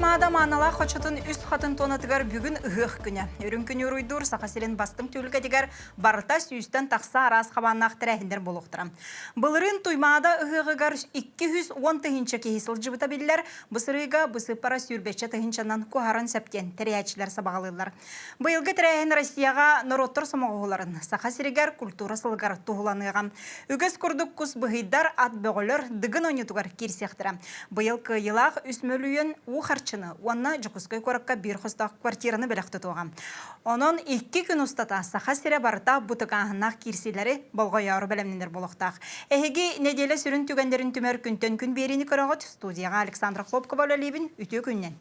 Туймаада маанала хочотун үс хатын тонатыгар бүгүн ыгых күнө. Өрүнкүнү уруйдур сахасилен бастың түлгө дигер барыта сүйүстен такса арас хабаннак тирехиндер болуктура. Былырын туймаада ыгыгыгар 210 тыгынча кейсил жыбыта биллер, бысырыга бысыпара сүрбече тыгынчанан кухаран септен тиреячилер сабагалылар. Быйылгы тирехин Россияга народтор самоголарын сахасиригер культура сылгар тугуланыгам. Үгөс курдук кус быгыйдар ат бөгөлөр дыгын онютугар кирсектира. Быйыл кыйылак үсмөлүйөн харчыны, онна жукускай коракка бир хостак квартираны белекті туған. Онон 2 күн устата саха сире барыта бутыгағынақ кирсилері болғайару бәлемнендер болуқтақ. Эхеги неделе сүрін түгендерін түмер күнтен күн беріні көріғыт студияға Александра Хлопкова лебін үтө күннен.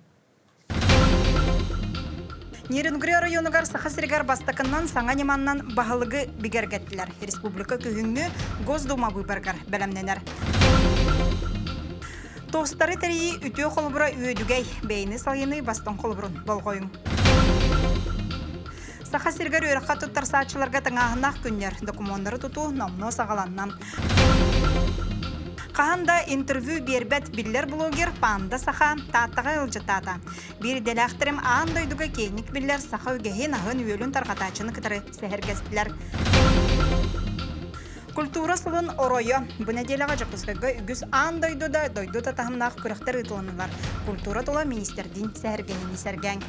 Нерінгүрі районығар саха сирегар бастакыннан саңа неманнан бағылығы бігергеттілер. Республика күгіңі Госдума выборгар бәлемненер. Тостары тәрейі үтіе қолыбыра үйедігей бейіні салғыны бастан қолыбырын болғойым. Саха сиргар өріққа тұттар саатшыларға таңағынақ күннер документары тұту намно сағаланнам. Қағанда интервью бербет биллер блогер Панда Саха таттаға ылжытата. Bir деляқтырым аңдойдуға кейнік биллер Саха үгейін ағын үйелін тарғатачыны кітары сәхергестілер. Культура сылын оройо. Бұ неделяға жақызғыға үгіз аңдойду да дойду татахымнақ күріқтер ұтылынылар. Культура тұла министерден сәргенені сәрген.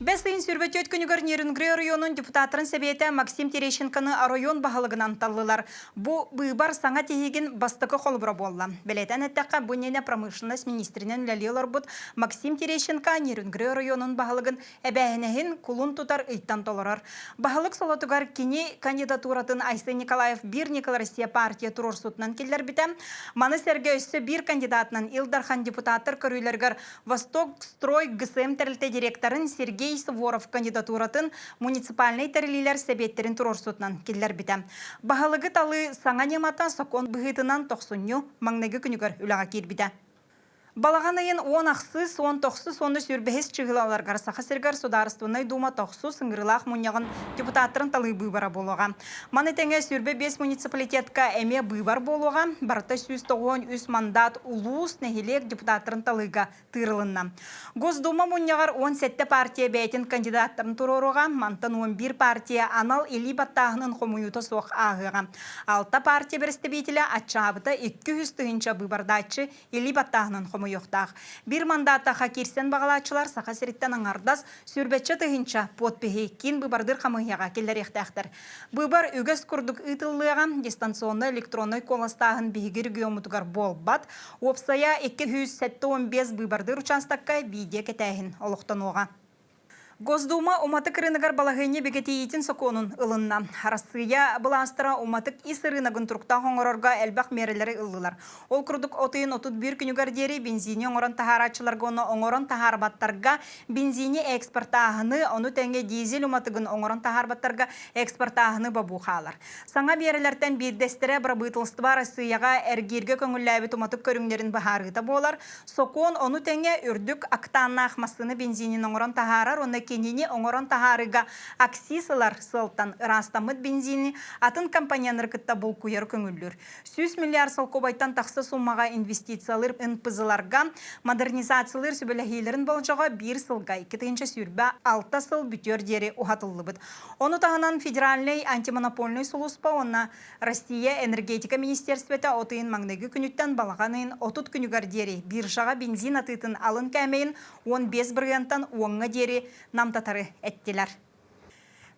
Бәсейін сүрбет өткінігір Нерінгрі районын депутаттарын сәбеті Максим Терещенканы район бағалығынан талылар. Бұ бұйбар саңа тегеген бастықы қолыбыра болла. Бәлетен әттәққа бұнене промышленность министрінен ләлелер бұд Максим Терещенка Нерінгрі районын бағалығын әбәйінәхін құлын тұтар ұйттан толырар. Бағалық солатығар кені кандидатуратын Айсы Николаев бір Никол Россия партия тұрор сұтынан келдер бітем. Маны сәрге өссі бір кандидатынан Илдархан депутаттар көрілергер Восток строй ГСМ тәрілті директорын Сергей Суворов кандидатуратын муниципальный тәрелилер сәбеттерін тұрорсутынан келдер бітем. Бағалығы талы саңа немата сокон бұғытынан 90 маңнығы күнігер үліға кер біте. Балағанайын 10 ақсыз, 10 тоқсыз, 10 сүрбәхес чығылаларғар сақа сіргар сударыстуынай дума тоқсыз сыңғырылақ мұнияғын депутаттырын талы бұйбара болуға. Маны тәңе сүрбе 5 муниципалитетка әме бұйбар болуға, барыта 193 мандат улуыс нәхелек депутаттырын талыға тырылынна. Госдума мұнияғар 17 партия бәйтін кандидаттырын тұруға, мантан 11 партия анал елі баттағының қомуюты соқ ағыға. 6 партия бірісті бейтілі атшабыта 200 тұғынша бұйбардачы елі баттағының yoxtaq. Bir mandata hakirsen bağlaçılar saqa siritten аңардас сүрбетчі тыгынча подпиги кин быбарdır қамыяға келдер ехтәқтір. Быбар үгіз күрдік ытыллыған дистанционны электронный коластағын бігір геомутугар бол бат, опсая 275 быбардыр участакка биде кетәйін олықтануға. Госдума уматык рыногар балагыне бегетиитин соконун ылынна. Россия быластыра уматык ис рыногын турукта хоңорорга элбак мерелери ыллылар. Ол курдук отыйын 31 күнүгар дери бензини оңорон тахарачыларга оны оңорон тахарбаттарга бензини экспортағыны, оны тәңге дизель уматыгын оңорон тахарбаттарга экспортағыны бабухалар. Саңа берелерден бирдестере брабытылстыва Россияга эргирге көңүлләбит уматык көрүңлерин бахарыта болар. Сокон оны тәңге үрдүк актаннах масыны бензинин оңорон тахарар, оны кенене оңорон тахарыга аксисылар сылтан растамыт бензини атын компанияныр кытта бұл күйер көңілдір. 100 миллиард сыл кобайтан тақсы суммаға инвестициялар ынпызыларға модернизациялар сөбеләхейлерін болжаға 1 сылға 2 сүрбә 6 сыл бүтер дері ұхатылы бұд. Оны тағынан федеральный антимонопольный сұлыспа онна Россия энергетика министерствета отыын маңнығы күніттен балағанын 30 күнігар дері биржаға бензин атытын алын кәмейін 15 бригантан оңға дері намтатары әттелер.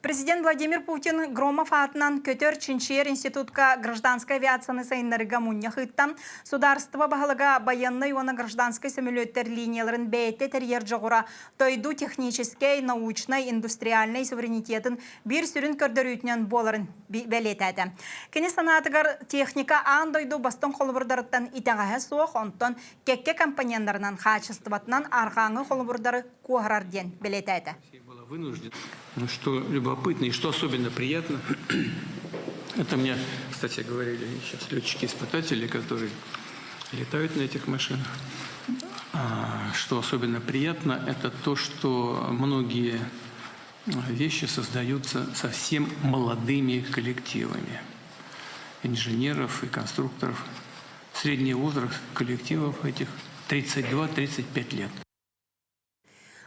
Президент Владимир Путин Громов атынан көтер Чинчер институтка гражданской авиацияны сайынларыга мұння хыттам. Сударство бағалыға баянный оны гражданской самолеттер линияларын бәйетте тәрьер жоғыра тойду технический, научный, индустриальный суверенитетін бір сүрін көрдірүйтінен боларын бәлетәді. Кені санатығар техника андойду бастың қолыбырдарыттан итағағы соқ, онтон кекке компанияларынан қачыстыватынан арғаңы қолыбырдары қуарар ден бәлетәді. Вынужден. Ну, что любопытно и что особенно приятно, это мне, кстати, говорили сейчас летчики-испытатели, которые летают на этих машинах. Что особенно приятно, это то, что многие вещи создаются совсем молодыми коллективами инженеров и конструкторов средний возраст коллективов этих 32-35 лет.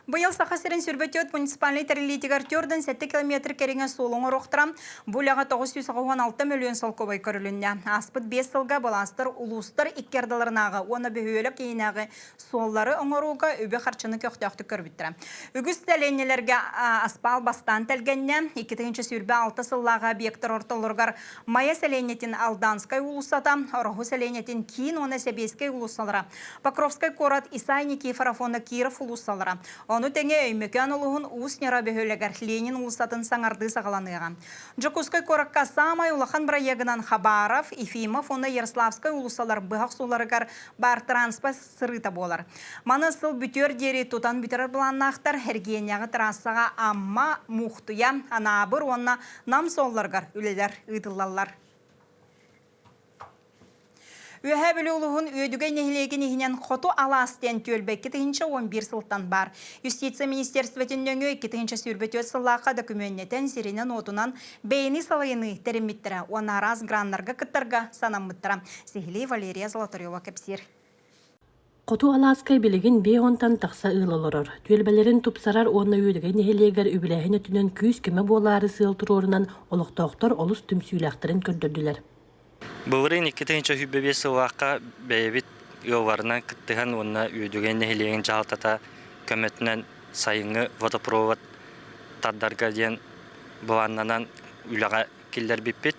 Быйыл сахасырын сүрбөтөт муниципальный терилитигар түрден 7 километр кереңе солуңы роқтырам, бұлаға 916 миллион солковай көрілінне. Аспыт 5 сылға баластыр улустар иккердаларынағы, оны бөхөйлі кейінағы соллары оңыруға өбі қарчыны көқтіяқты көрбіттірі. Үгіз тәленелерге аспал бастан тәлгенне, 2-ші сүрбе 6 сыллаға объектор орталырғар Майя сәленетін Алданскай улусата, Ороху сәленетін кейін оны Себейскай улусалыра, Покровскай корат Исай Никифорафона Киров улусалыра. Оны тәңе өймекен ұлығын ұс нера бөхөлегер Ленин ұлысатын саңарды сағаланыға. Джокускай коракка самай улахан проегінан Хабаров, Ефимов, оны Ярославскай ұлысалар бұғақ соларығар бар транспорт сырыта болар. Маны сыл бүтер дері тұтан бүтер бұланнақтар әргенияғы трассаға амма мұқтуя, анабыр онына нам солларғар үлелер ұйтылалар. Өһәбілі ұлығын өйдігі нехілеген ехінен қоту аластен төлбәкі 11 сылттан бар. Юстиция министерстветін өңі 2 сүрбет өт сыллаққа документетін сиренен отынан бейіні салайыны тәрімметтірі, оны араз гранларға кіттірға санаммыттыра. Сехілей Валерия Золотарева кәпсер. Қоту аласкай білігін бейонтан тақса ұлылырыр. Төлбәлерін тұпсарар оны өйдігі нехілегер үбіләхін өтінен күйіз кеме болары сылтыр орынан олықтақтар олыс түмсүйләқтірін көрдірділер. Бұғырын 2-ші хүббебе сылаққа бәйбіт ұлварынан күттіған онына өйдіген нәхілеген жағалтата көмітінен сайыңы водопровод таддарға ден бұланнанан үліға келдер біппет.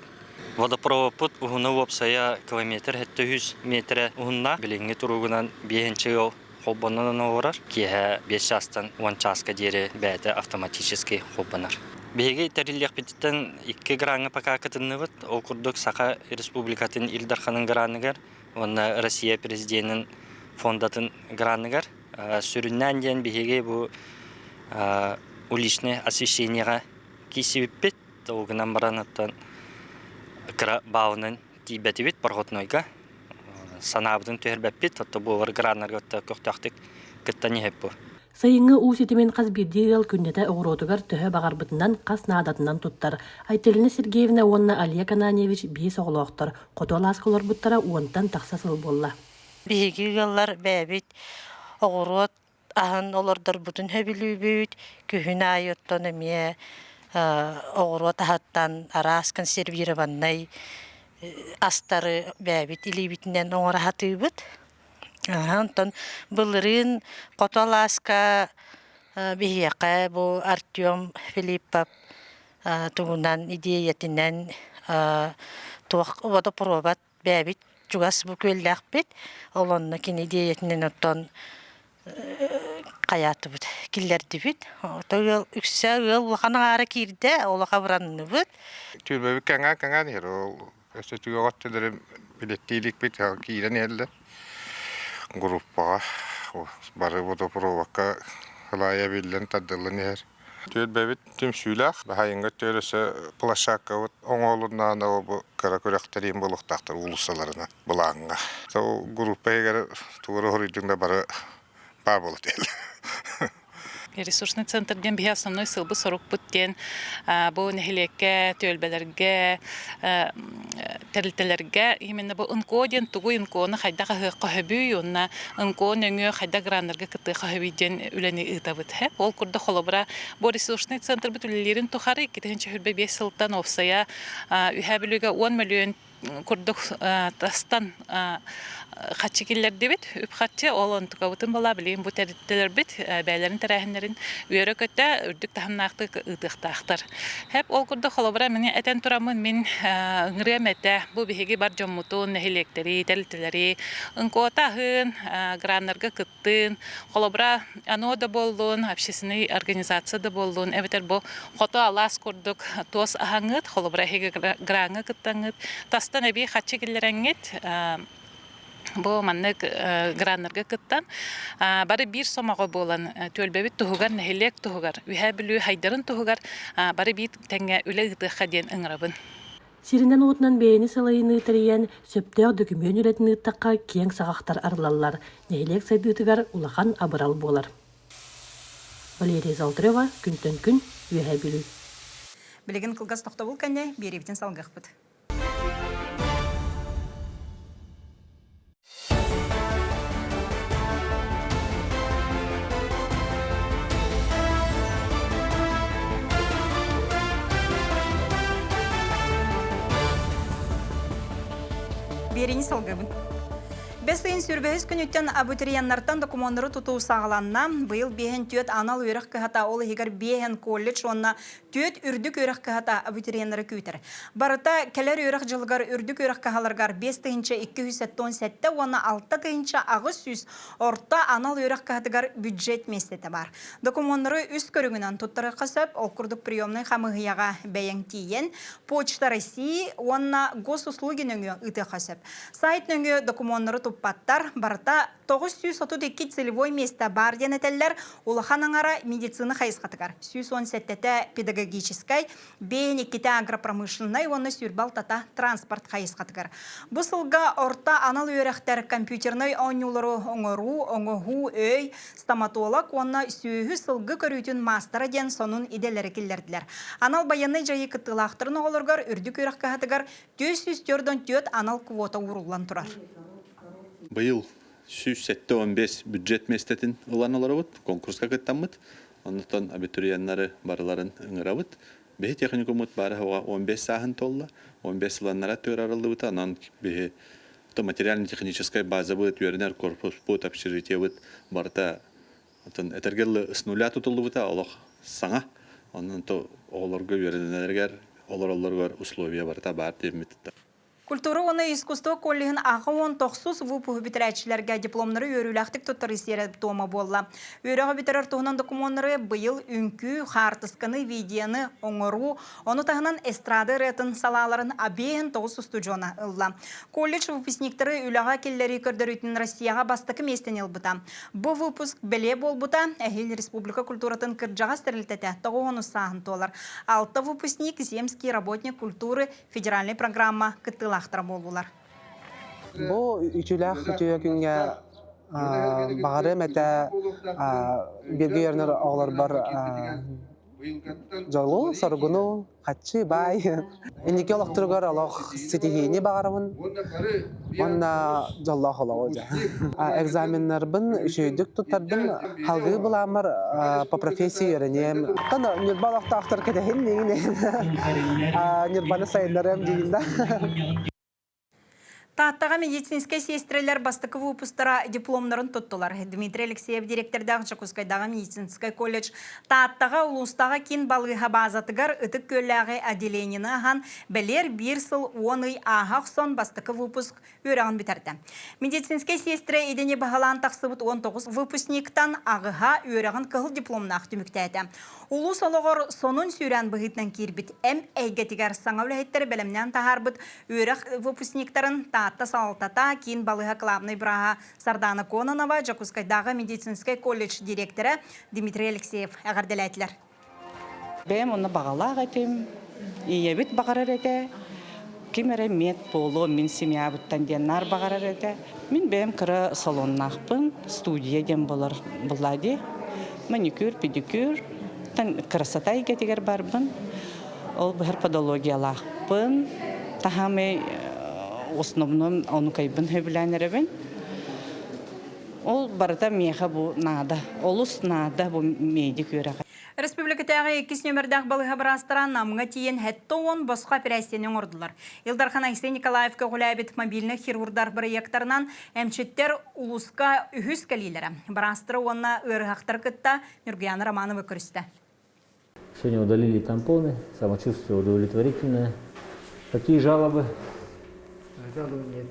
Водопровод ұғыны опсая километр 700 метрі ұғынна біліңі тұруғынан 5-ші ұл қолбанынан оғырар. Кейі 5 жастан 10 жасқа дері бәді автоматически қолбанар. Беге тәрілік беттен 2 граңы пока кітіннігіт, ол күрдік Сақа Республикатын Илдарханын гранығар, оны Россия президентінің фондатын гранығар. Сүріннен ден беге бұл уличный освещенияға кейсі біппет, оғынан баранаттан бауының тейбәті бет барғытнойға. Санабыдың төхір бәппет, бұл гранығы көқтақтық күттен ехеп бұл. Сайыңы ұсетімен қаз бірдейгіл күндеті ұғыротығар түхі бағарбытынан қас наадатынан тұттар. Айтеліні Сергеевна онына Алия Кананевич бейс оғылуқтар. Қоту аласқылар бұттара уантан тақсасыл болла. Бейгілер бәбет ұғырот ағын олардар бұтын хөбілі бүйт, күхін айыттан әме ұғырот ағаттан арас консервированнай астары бәбет илебітінен оңыр ағаты бұт. Антон былырын Котоласка бихияқа бу Артем Филиппов тугунан идеятинен туақ водопровод бәбит чугас бу көлләк бит олонна кен идеятинен оттон каятı бит киллерди бит төгел үксә ел лахана ара кирде олака буранны бит Türbe kanga ne ol işte tüyogatları bilettilik bit kiren elde gruppa barı vodoprovokka halaya bilen tadılın yer. Türbebit tüm sülah bahayınga törese plaşakka oğolundan o bu karakürekterin buluqtaktır ulusalarına bulağınga. So gruppa eğer tuğru horicunda barı babul değil. Ресурсный центрден бе основной сылбы сорок буттен бу нехилекке төлбелерге терилтелерге именно бу инкоден тугу инконы хайда кахыбүй онна инкон өңө хайда граннарга кыты кахыбийден үлени ытабыт хеп ол курда холобра бу ресурсный центр бүтүллерин тухары 2-нче хүрбе 5 сылтан офсая үһәбилүгө 10 миллион курдук тастан хатчикиллер дебит үп хатчы олон тукабытын бала билем бу терителер бит бәйләрен тарахыннарын үйрө көтә үрдүк таханнакты ытыктактар хеп ол курда холобра менә этен турамын мен ңремете бу биһиги бар жоммутун нехилектери терителери ыңкотахын граннарга кыттын холобра анода болдун общественный организацияда болдун эбетер бу хото алас курдук тос ахаңыт холобра хиги гранга кыттаңыт тастан эби хатчикиллереңит бу маннык граннарга кыттан бары бир сомага болан төлбебит тугар нехилек тугар үһәбилү хайдарын тугар бары бит тәңгә үле гытыга ден ыңрабын Сиринен отынан бейіні салайыны тәрейен сөптеғ документ үретіні таққа кең сағақтар арылалар. Нехилек сайдытыгар улахан абырал болар. Валерия Золотарева, күнтен күн, үһәбилү. Білеген қылғас тоқта бұл кәне беребітен салғақ бұд. Ерини салгыбын. Бесейін сүрбәйіз күніттен абитурияннартан документары тұту сағаланна, бұйыл бейін түйет анал өріқ кіғата олы егер бейін колледж, онна түйет үрдік өріқ кіғата абитурияннары күйтір. Барыта кәлер өріқ жылғар үрдік өріқ кіғаларғар 5-217, онна 6-2 ағыз сүз орта анал өріқ кіғатығар бюджет местеті бар. Документары үз көрігінен тұттары қасып, ол күрдік приемның қамығияға бәйін тиен, Почта России, онна госуслуги нөңі үті қасып. Сайт нөңі документары паттар барта 932 целевой места бар денетеллер улаханаңара медицина хайысқатығар. 117 педагогическай, бейін еккеті агропромышленной, оны сүрбал тата транспорт хайысқатығар. Бұсылға орта анал өріқтер компьютерной оңылары оңыру, оңығу, өй, стоматолог, оны сүйі сылғы көрітін мастера ден сонун иделері келдерділер. Анал баяны жайы кыттылақтырын оғылырғар үрдік өріқ қағатығар 404 анал квота урулан тұрар. Быйыл 115 бюджет местетін ұланалары конкурсқа кыттамыт. Онықтан абитурияннары барыларын ыңырабыт. Бехе техникумыт бары 15 сағын толла. 15 ұланнара төр арылды бұта. Анан бехе материально-техническая база бұд, вернер корпус бұд, общежитие бұд. Барыта этергелі с нуля тұтылды бұта. Олық саңа. Онын оларға вернерлер, олар условия барыта бар деметті. Культура оны искусство коллегін ағауын тоқсус вупығы бітірәтшілерге дипломнары өріләқтік тұттары серіп тома болла. Өріға бітірер тұғынан документары бұйыл үнкі, қартысқаны, видеоны, оңыру, оны тағынан эстрады ретін салаларын абейін тоғыз студиона ұлла. Колледж выпускниктары үліға келлері көрдір үтін Россияға бастықы местен елбіта. Бұл выпуск бәле бол бұта, әхел республика культуратын кірджаға стерілтеті тоғыны сағын толар. 6 выпускник, земский работник культуры, федеральный программа кыттыла. Бу үчүләх үчүгүнгә багары мәтә бирге ярнар оглар бар жолу соргуну качы бай эндике олоктургар алох ситигини багарабын онна жолла холоожа экзаменнар бын үчөйдүк туттардым халгы буламар по профессии өренем тана нирбалакта актар кетехин нигине нирбаны сайындарым дейинда. Таттаға медицинская сестрелер бастықы выпустара дипломнарын тұттылар. Дмитрий Алексеев директордағы Жакускайдағы медицинская колледж Таттаға улустаға кен балғыға базатығар үтік көлләғі отделениені аған бәлер бір сыл оңый ағақ сон бастықы выпуск өрағын бітерді. Медицинская сестре едене бағалан тақсыбыт 19 выпускниктан ағыға өрағын қығыл дипломнақ түміктәді. Улус олығыр сонун сүйрен бұғытнан кербіт әм әйгетігер саңауләйттері бәлімнен тағарбыт өрақ выпускниктарын Татта Салтата, Кин Балыга Клабный Брага, Сардана Кононова, Жакускайдағы медицинский колледж директоры Дмитрий Алексеев әғарделәйтілер. Бәм оны бағалақ әтем, иебіт бағарар әті, кемері мет болу, мен семья бұттан деннар бағарар әті. Мен бәм кірі салоннақпын, студия ден болады, маникюр, педикюр, красота егетігер барбын, ол бұхыр подологиялақпын, тахамы основном он кайбын хөбүләнеребен. Ол барыта меха бу нада. Олус нада бу медик өрәгә. Республикатағы 2 нөмірдәк балыға бірастыран намыңа тиен хәтті он босқа операциянен ордылар. Илдархан Айсен Николаевка ғулайбет мобильны хирургдар проекторынан әмчеттер улуска үхіз кәлейлері. Бірастыры онына ұрғақтар кітті Нұргияна Романова көрісті. Сегодня удалили тампоны, самочувствие удовлетворительное. Какие жалобы? Жалоб нет.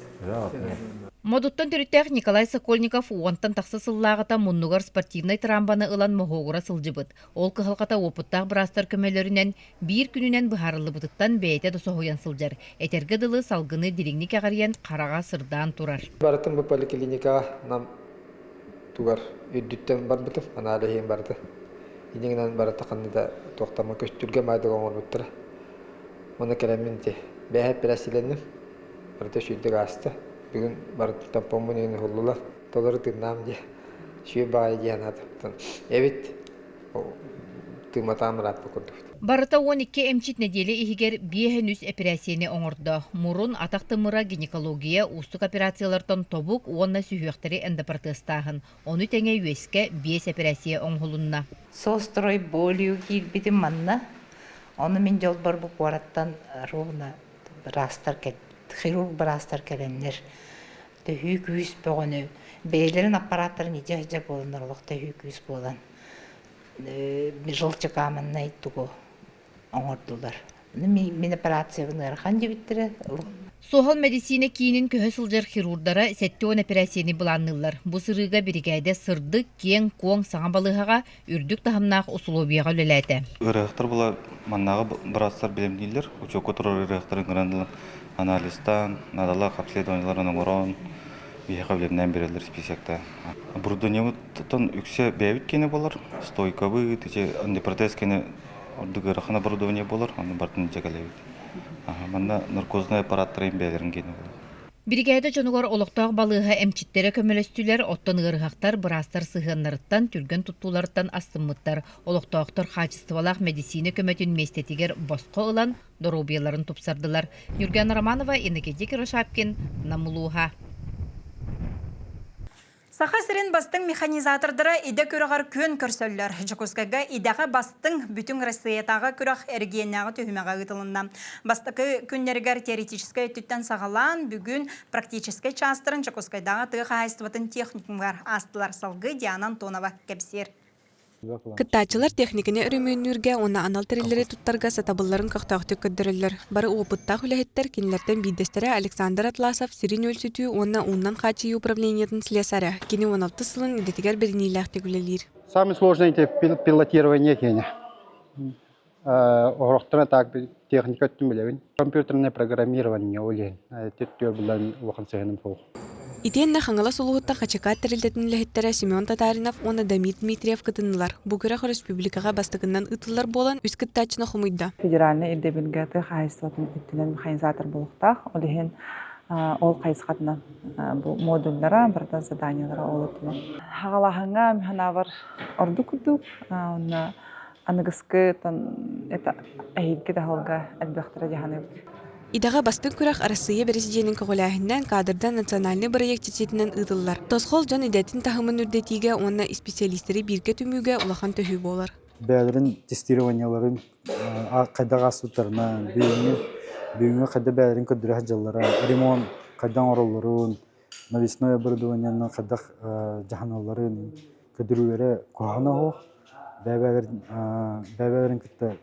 Модуттан түріттәқ Николай Сокольников уантан тақсы сыллағыта мұннығар спортивный трамбаны ылан мұғуғыра сылжыбыт. Ол кығылғата опыттақ бірастар көмелерінен бір күнінен бұхарылы бұтыттан бәйті досоғуян сылжар. Әтергі дылы салғыны диригник ағариян қараға сырдан турар. Барытын бұл поликлиника нам туғар үддіттен бар бұтым, аналихин барды. Енеңінен барыты қандыда тоқтама көстүрге майды қоңыр бұттыра. Оны кәлемін те бәйәп бірәсіленім. Барыта шүйдік асты. Бүгін барыта тампомын ені ғылылар. Толары тыңнам де. Шүйе бағай дейін ады. Әбет тыңматам рат бұқырды. Барыта 12 эмчит неделе ихигер биэхэн үс операцияны оңырды. Мурун атақтымыра гинекология устук операциялартан тобук уонна сүйіқтері эндопротестағын. Оны тәңе үеске 5 операция оңғылынна. Сострой болью кирбиті манна. Оны мен жол бар бұқ вараттан ровна растар кәтті. хирург барастар келеннер. Төһү күс бөгөнү. Бейлерин аппараттарын ижа болонарлык төһү күс болан. Жылчы камынна иттуго оңордулар. Мен операциябын ырхан дебиттере. Соғал медицина киінін көһө сылжар хирурдара сәттеуін операцияны бұланнылар. Бұ сырыға бірігайда сырды, кен, коң, саңа балығаға үрдік тахымнақ ұсылобияға өлеләді. Үрәқтар бұла маннаға барастар білемдейлер. Учок отырыр үрәқтарын ғырандылы анализтан, надала обследованияларын оңырон, бейіға білемден берелер списекта. Бұрдың еміттен үксе бәйбіт кені болар, стойкабы, антипротез кені ордығы рахана бұрдың болар, оны бартын жекалайбет. Манда наркозный аппараттарын бәлерін кені болар. Бригада жонугар олықтағы балыға әмчиттері көмелестілер, оттан ғырғақтар, бұрастар сығынларыттан, түрген тұттуларыттан астымыттар. Олықтағықтар қачыстывалақ медицина көметін местетігер босқы ұлан доробияларын тұпсардылар. Юрген Романова, Иннекедек Рошапкин, Намулуға. Саха сирен бастың механизатордары иде көріғар көн көрсөллер. Жокускайга идеға бастың бүтін Россиятаға көріғ әргеннағы түйімеға ұтылында. Бастықы күннергер теоретическай түттен сағалан бүгін практическай частырын Жокускайдағы тұғы айстыватын техникумғар астылар салғы Диана Антонова кәпсер. Кыттачылар техникіне үрімөнүрге, оны анал тірелері туттарға сатабылларын қақтақты көддірілер. Бары опыттақ үләхеттер кенілерден бейдестері Александр Атласов сирин өлсүтүү, оны оннан қачы управлениятын слесаря. Кені 16 сылын идетігер бірінейләқті күлелер. Самое сложное это пилотирование кені. Орықтына так техника түмілеуін. Компьютерное программирование олен. Теттер бұлан уақын сәйінің сол. Итенне хаңала сулуһутта хачака терилдетин лехеттері Семен Татаринов, оны Дамит Дмитриев кытынылар. Бугырах республикаға бастығынан ытылар болан үз кыттачына хумыйда. Федеральный идебилгаты хайстатын иттинен механизатор болуқтақ, олеген ол қайсықатына модульдара, бірді заданиялара олытыны. Хағалахыңа механавар орду күдік, оны анығысқы әйілгі дағылға әлбәқтірі дегені. Идаға бастың күрәк Россия президентінің көғіләхіннен кадрдан национальный проектететінен ұтылар. Тосқол жан идетін тахымын үрдетіге онына специалистері бірге түміге улахан төхі болар. Бәлерін тестированияларын қайдаға сутарына, бүйінгі қайда бәлерін көдірі жаллара, ремонт қайдан орылырын, навесное оборудованияны қайдақ жаханаларын көдірілері қоғана хоқ, бәлерін күтті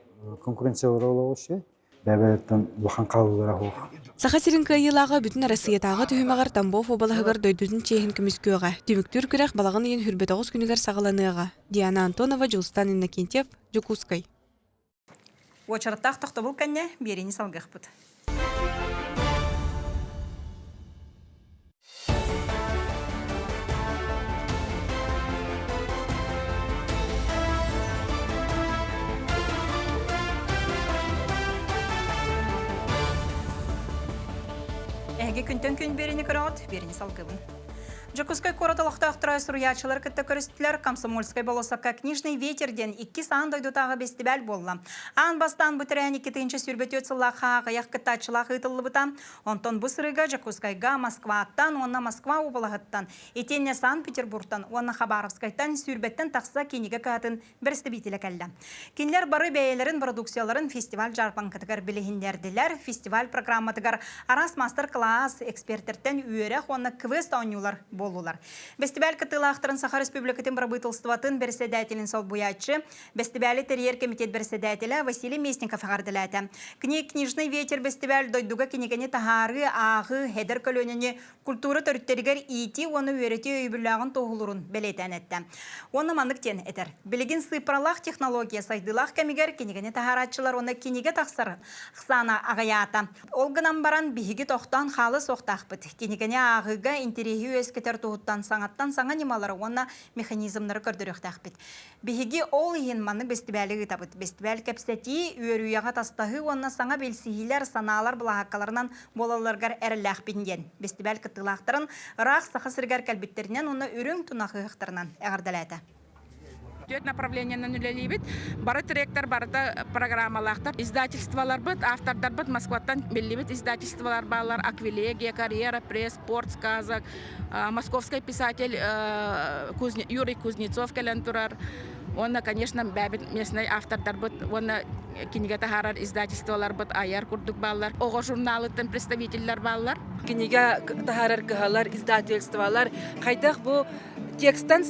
конкуренциялары олаушы. Бәбәлеттен лухан қалылыра хоқ. Саха сирин кайылаға бүтін Россиятаға түйімағар Тамбов обалағығар дойдудың чейхін көміскөға. Түміктүр күрәк балағын ең хүрбетағыз күнігер сағаланыға. Диана Антонова, Жылстан Иннокентьев, Жукускай. Очараттақ тоқты бұл кәнне берені салғық бұд. Әге күнтен күн берені көріғат, берені салғыбын. Жокускай кораталықта ақтырай сұруячылар күтті көрістілер Комсомольскай болосаққа книжный ветерден 2 саан дойдутағы бестибәл болла. Ан бастан бұтырән 2-ші сүрбет өтсіллаға ғаяқ күттачылақ ұйтылы бұтан. Онтон бұл сырыға Жокускайға Москваттан, онна Москва обалағыттан, етенне Санкт-Петербургтан, онна Хабаровскайтан сүрбеттен тақса кенеге кәтін бірісті бейтілі кәлді. Кенлер бары бәйелерін, продукцияларын фестиваль жарпан кітігер білігіндерділер, фестиваль программатығар арас мастер-класс экспертерттен үйерек, онна квест ойнулар болулар. Фестиваль кытылақтырын Саха Республикатын барбытылстыватын берседателін сол буячы, фестивалі терьер комитет берседателі Василий Местников ағардыләті. Книжный ветер фестиваль дойдуға кенегені тахары, ағы, хедер көлөніне культура төріттерігер ити, оны өреті өйбірлағын тоғылырын белетен әтті. Оны мандықтен әтір. Білігін сыпыралақ технология сайдылақ кәмегер кенегені тахаратчылар оны кенеге тақсары. Қсана ағаята. Олғынан баран бігігі тоқтан қалы соқтақ бұд. Кенегені ағыға интерегі өскетер туғыттан саңаттан саңа немалары онна механизмнары көрдіріқ тәқпет. Бігігі ол ең маны бестібәлі ғытабыд. Бестібәл кәпсәті үйерүйаға тастағы онна саңа белсігілер саналар бұлағаққаларынан болаларғар әріләқ бінген. Бестібәл кытылақтарын рақ сақы сіргер кәлбеттерінен оны үрің тұнақығықтарынан әғардаләді. Төрт направление нулелибит. Бары тректор, бары программалақтар. Издательстволар бит, автордар бит, Москваттан белибит издательстволар балар, Аквилегия, Карьера, Пресс, Спорт, Сказок, московский писатель Юрий Кузнецов келен турар. Онна, конечно, бәбит местный автордар бут, онна киниге тахарар издательстволар бут, аяр курдук баллар, ого журналыттан представительлер баллар. Киниге тахарар кыгалар, издательстволар, кайдах бу текстан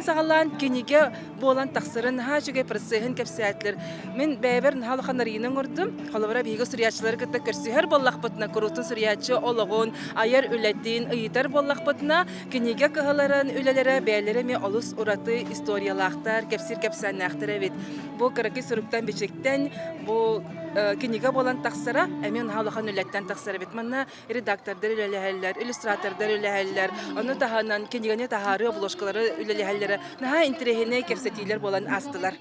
сағалан кенеге болан тақсырын хажыге процесін кәпсәтлер. Мен бәйберін халықанарының ұрдым. Қолыбыра бейгі сүриятшылары кітті көрсігер боллақ бұтына, күрутын сүриятшы олығын, айар үләттейін ұйытар боллақ бұтына, кенеге кығаларын үләлері бәйлері ме олыс ұраты историялақтар, кәпсір кәпсәннәқтір әвет. Бұл қырықи сүріктен бечектен, бұл кенеге болан тақсыра, әмен халықан үләттен тақсыра бет. Манна редактордар үләләхәлләр, иллюстратордар үләхәлләр, оны тағанан кенегені тағары обложкалары үләләхәлләре, наға интерехіне кәпсәтейлер болан астылар.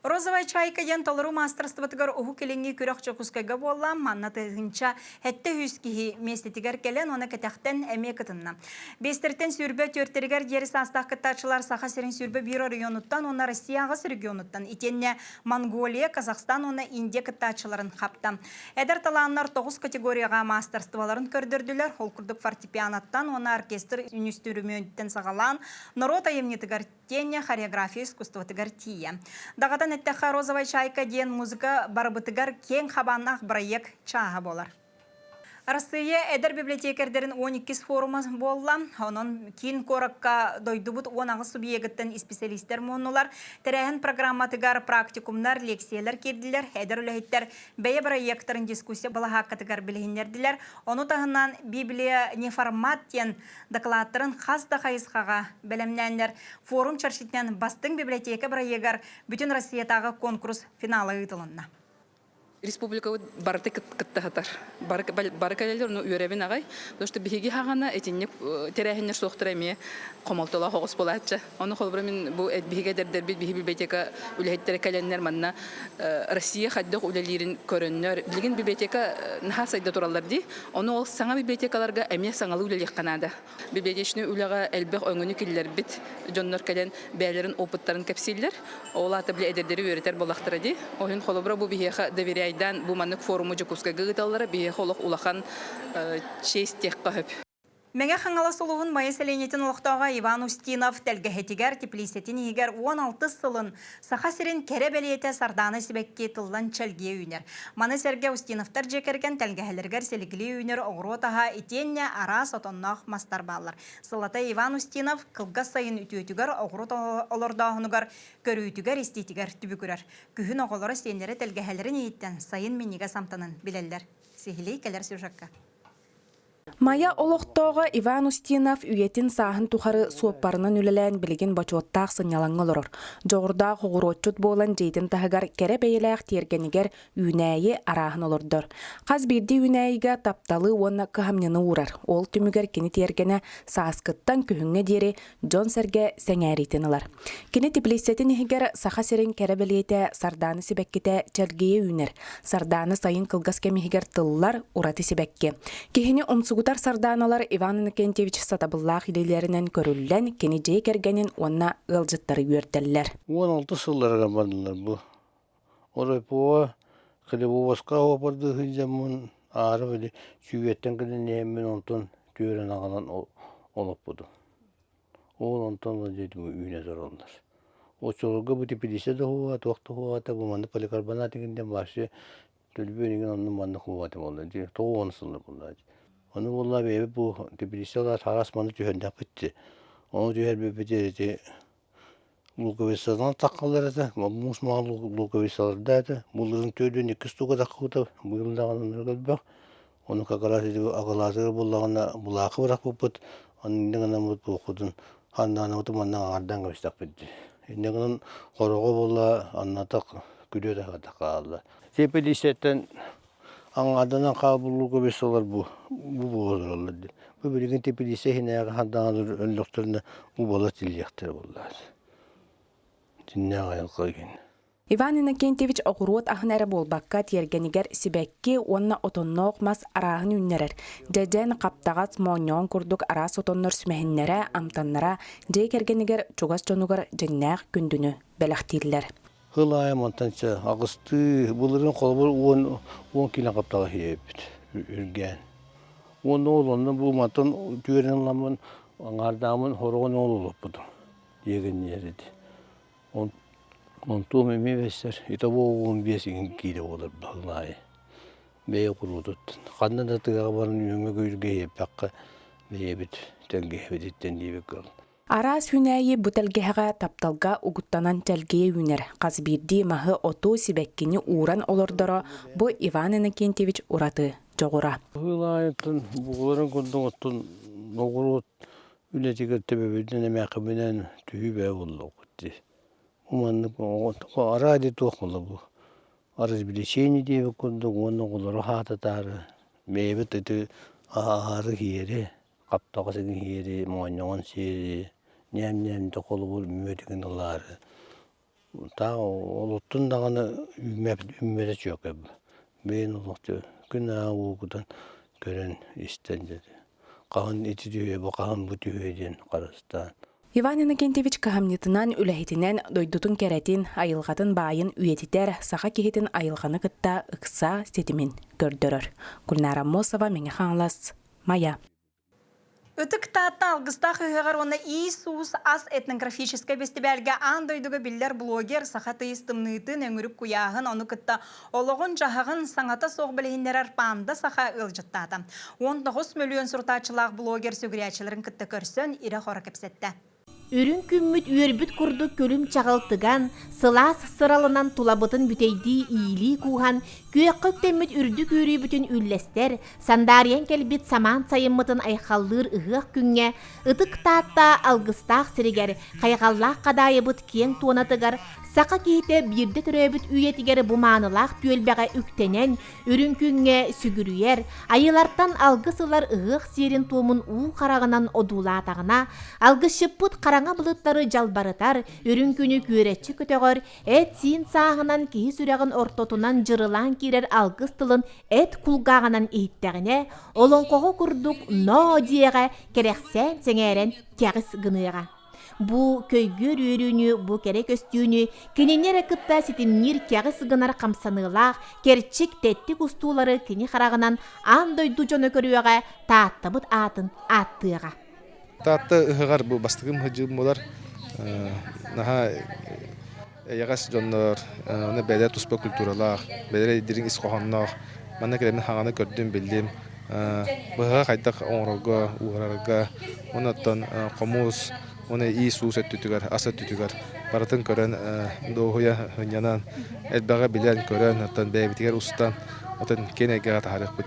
Розовая чайка ен толыру мастерствотыгар уху келенги күрөкчө кускайга болла, манна тыгынча хетте хүскихи местетигер келен, оны кәтәқтен әме кытынна. Бестертен сүрбе төртергер дері састақ кыттачылар саха серин сүрбе бюро районуттан, оны Россияғыс регионуттан, итенне Монголия, Казахстан, оны Индия кыттачыларын қапта. Әдір таланнар 9 категорияға мастерстволарын көрдірділер, холкурдық фортепианаттан, оны оркестр үністірімөнттен сағалан, народ аемнетігер тенне хореография искусствотыгар тия. Дағадан әттәқа розовая чайка ден музыка барбытыгар кен хабаннақ проект чаға болар. Россия әдір библиотекердерін 12 форумы болла. Onun кейін коракка дойдубут 10 субъекттен специалисттер мұнылар. Тәрәхін программатыгар практикумнар, лекциялар керділер. Әдір үләйттер бәйе проекттарын дискуссия балаға катыгар білгендерділер. Оны тағынан Библия неформаттен докладтарын қаста қайысқаға бәлемнәндер. Форум чаршитнен бастың библиотека проегар бүтін Россиятағы конкурс финалы ұйтылынна. Республика барты кыттахатар. Барыкалелер ну үйрәбен агай. Потому что биһиги хагана этинне терәһеннәр сохтырамы комалтыла хогыс булатча. Аны холбыр мен бу биһиге дәрдер бит биһи библиотека үләһеттер каленнәр манна Россия хаддык үләлерин көрөннәр. Билген библиотека наха сайда тураллар ди. Аны ол саңа библиотекаларга әмия саңалы үләлек канада. Библиотечны үләгә әлбәх өңгөнү килләр бит. Жоннор кален бәйләрен опыттарын кәпсилләр. Олаты биле эдердери өйрәтер булактыр ди. Оһын холбыр бу биһиге доверяй Айдан бу маннык форумы жукуска гыгыталлары бие холок улахан честь тех кахып. Меңе хаңала солуғын майы сәленетін ұлықтауға Иван Устинов тәлгәхетігер теплесетін егер 16 сылын саха сирен кәрі бәлеті сарданы сібәкке тылдан чәлге үйнер. Маны сәрге Устиновтар жекерген тәлгәхелергер селігілі үйнер оғыру таға етенне ара сотоннақ мастар балар. Сылата Иван Устинов қылға сайын үтіетігер оғыру олырдағынығар көріетігер естетігер түбі көрер. Күхін оғылары сенері тәлгәхелерін еттен сайын менеге самтанын білелдер. Сехилей кәлер сюжакка. Мая олоқтоға Иван Устинов үйетін сағын тухары суаппарынан үлелән білген бачуаттақ сынялаңы олырыр. Жоғырда қоғыротчут болан жейтін тағығар кәрі бәйеләқ тергенігер үйнәйі арағын олырдыр. Қаз бірді үйнәйіға тапталы оны қығамнені урар. Ол түмігер кені тергені сағысқыттан күхіңе дері Джон Серге сәңәретін олар. Кені теплесетін егер саха серін кәрі бәлеті сарданы себәккеті чәлгейі үйнер. Сарданы сайын қылғас кәмегер тыллар ураты себәкке. Кехіне Сугутар сарданалар Иван Иннокентьевич сатабыллах илелеринен көрүллән кени жей кергенин онна ылжыттары үйөртеллер. 16 сылларга бардылар бу. Орой по Хлебовска опарды хыжамын ары били сүйеттен кеден эммен онтон төрөн агалан олоп буду. Ол онтон да жейди үйүнө зоролдор. Очолго бу тепилисе да хуа токто хуа та бу манды поликарбонат дегенден башы төлбөнүгүн онун манды хуа деп болду. 9 сыллар булду. Onu vallahi bebe bu Tbilisi'de tarasmanı tühende bitti. Onu tüher bebe Lukovisadan takılır da, musma Lukovisalar da. Bunların tüydüğünü kıstuğa takıldı. Bu yılda anlar bak. Onu kakalar dedi ağaları bullağına bulakı bırakıp bit. Onun ne mutlu okudun. Handan otu mandan ardan göstek bitti. Ne kadar koruğu bulla anlatak gülüyor da kaldı. Tbilisi'den Аңадынан қабылуға бесалар бұл болыралады. Бұл білген тепелесе хинаяға ханданыр өнліқтеріне бұл бола тілияқтыр болады. Дінне ғайылға ген. Иван Иннокентьевич оғыруот ахын әрі болбаққа тергенігер сібәкке онна отонноқ мас арағын үннерер. Жәжән қаптағат моңнеон күрдік ара сотоннор сүмәхіннері, амтаннара, жей кергенігер чугас жонуғар жәннәқ күндіні бәліқтерлер. Hılaya montança ağısты bunların kolbur 10 kilo kaptağı heyebit ürgen. Onu olanın bu montan tüyrenin lamın angardamın horoğun olup budu. егеннерді. Он том емебестер, итабо 15 кило olur балнайы. Бей құрудыт. Қандан да тыға барын үйіңе көйірге еппаққа бей бит тәлге бедеттен дейбек қалын. Арас хүнәйі бұтәлгеға тапталға угуттанан тәлгея үнер. Қазбирді мағы оту сибәккені уран олордыра бұ Иван Иннокентьевич ураты жоғыра. Бұлайыттын бұғыларын күндің оттын оғырот үлетігер тәбәбеден әмәқіменен түйі бәй болды оқытты. Уманның ара әдет оқылы бұл. Арыз білешені дейбі күндің оның олары хататары. Мейбіт әті ары хиері, қаптағысығын хиері, мұғаннаған сері, нәм-нәмді қолы бұл үмметігін ұлары. Та олыттың дағаны үмметі жоқ әбі. Бейін олықты күн ағуғыдан көрін істен деді. Қағын еті дүйе, қағын бұ дүйеден қарыстан. Иван Иннокентьевич кахамнетынан үләхетінен дойдутун кәрәтин айылғатын байын үйетитер сақа кехетін айылғаны кытта ықса сетімін көрдірір. Гүлнара Мосова, меңе қаңлас, Мая. Үтік таатта алғыстақ үйеғар оны Иисус ас этнографическа бестебәлге андойдығы биллер блогер сақаты истымнытын өңіріп куяғын оны кытта олығын жағығын саңата соқ білейіндер арпанды сақа ылжыттады. 19 миллион сұртачылақ блогер сөгірячыларын кытта көрсін ире қора кепсетті. Үрін күмміт үйербіт күрді көлім чағалтыған, сылас сыралынан тулабытын бүтейді ийлі куған, күйеққы көмміт үрді көрі бүтін үллестер, сандариян келбіт саман сайыммытын айқалдыр ұғық күнге, ұтық таатта алғыстақ сірігер, қайғаллақ қадайы бұт кең туанатығар, сақа кейті бірді түрөбіт үйетігер бұманылақ түйелбәға үктенен, үрін күнге сүгірүйер, айыларттан алғысылар ұғық серін туымын ұл қарағынан одулатағына, алғышыппыт қараңа бұлыттары жалбарытар, үрін күні көретші көтеғыр, әт син сағынан кейі сүрәғын ортотунан жырылан керер алғыс тылын әт құлғағынан ейттәғіне, олон қоғы күрдік но диеға керексен сеңерен кәғіс ғыныға. Бу көйгөр өрүнү, бу керек өстүүнү, кененер акытта сетимнир кягыс гынар камсанылах, керчик теттик устуулары кени харагынан андойду жоно көрүөга тааттабыт атын аттыга. Таатта ыгар бу бастыгым хыжым болар. Наха ягас жоннор, оны бәдә туспа культуралах, бәдә дирин исхохоннох, мана керемне хаганы көрдүм билдим. Быга кайдак оңрога, угарарга, онаттан комус оны Иисус өттүтүгөр, аса түтүгөр. Баратын көрөн доохуя хынянан, элбага билен көрөн, аттан бәйбитигер устан, аттан кенеге тахарык бит.